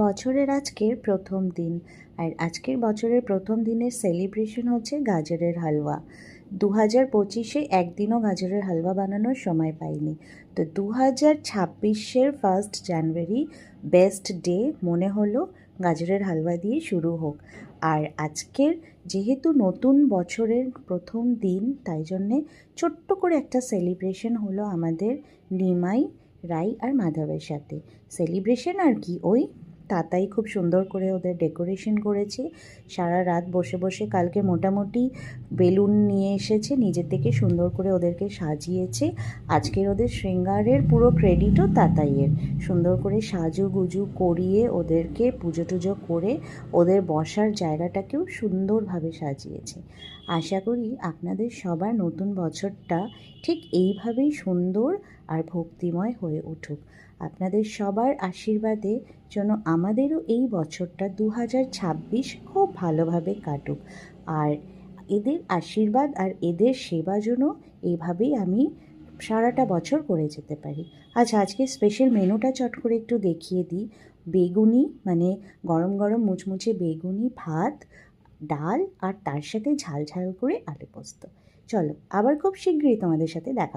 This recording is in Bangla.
বছরের আজকের প্রথম দিন, আর আজকের বছরের প্রথম দিনের সেলিব্রেশন হচ্ছে গাজরের হালুয়া। 2025-এ একদিনও গাজরের হালুয়া বানানোর সময় পাইনি, তো 2026-এর 1 জানুয়ারি বেস্ট ডে মনে হলো গাজরের হালুয়া দিয়ে শুরু হোক। আর আজকের যেহেতু নতুন বছরের প্রথম দিন, তাই জন্যে ছোট্ট করে একটা সেলিব্রেশন হলো আমাদের নিমাই, রাই আর মাধবের সাথে। সেলিব্রেশন আর কি, ওই তাতাই খুব সুন্দর করে ওদের ডেকোরেশন করেছে। সারা রাত বসে বসে কালকে মোটামুটি বেলুন নিয়ে এসেছে, নিজের থেকে সুন্দর করে ওদেরকে সাজিয়েছে। আজকের ওদের শৃঙ্গারের পুরো ক্রেডিটও তাতাইয়ের। সুন্দর করে সাজুগুজু করিয়ে ওদেরকে পুজো টুজো করে ওদের বসার জায়গাটাকেও সুন্দরভাবে সাজিয়েছে। আশা করি আপনাদের সবার নতুন বছরটা ঠিক এইভাবেই সুন্দর আর ভক্তিময় হয়ে উঠুক। আপনাদের সবার আশীর্বাদে যেন আমাদেরও এই বছরটা 2026 খুব ভালোভাবে কাটুক। আর এদের আশীর্বাদ আর এদের সেবা যেন এইভাবেই আমি সারাটা বছর করে যেতে পারি। আচ্ছা, আজকে স্পেশাল মেনুটা চট করে একটু দেখিয়ে দিই। বেগুনি, মানে গরম গরম মুচমুচে বেগুনি ভাত, ডাল, আর তার সাথে ঝাল ঝাল করে আলু পোস্ত। চলো, আবার খুব শীঘ্রই তোমাদের সাথে দেখা।